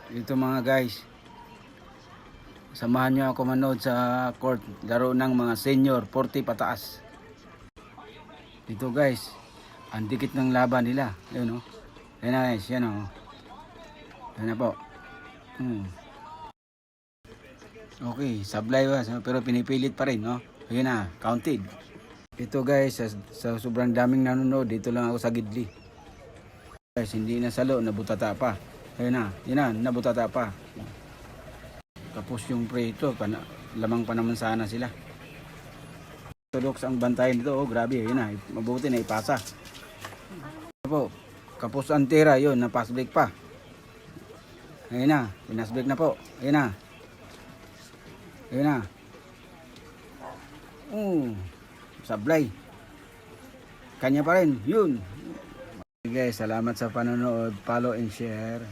Ito mga guys, samahan nyo ako manood sa court, laro ng mga senior 40 pataas. Dito guys, ang dikit ng laban nila. Ayun o. Ayun na guys, yan o. Ayun na po. Okay, sablay ba? Pero pinipilit pa rin, no? Ayun na, counted. Ito guys, sa sobrang daming nanonood, dito lang ako sa gidli. Guys, hindi na salo, nabutata pa. Ayun na, yun na, nabutata pa. Tapos yung pre ito, lamang pa naman sana sila. Orthodox ang bantayan dito, oh grabe, yun na, mabuti na ipasa. Po, kapos antera, yun, na-pass break pa. Ayun na, pinas break na po, ayun na. Ayun na. Sablay. Kanya pa rin, yun. Okay guys, salamat sa panonood, follow and share.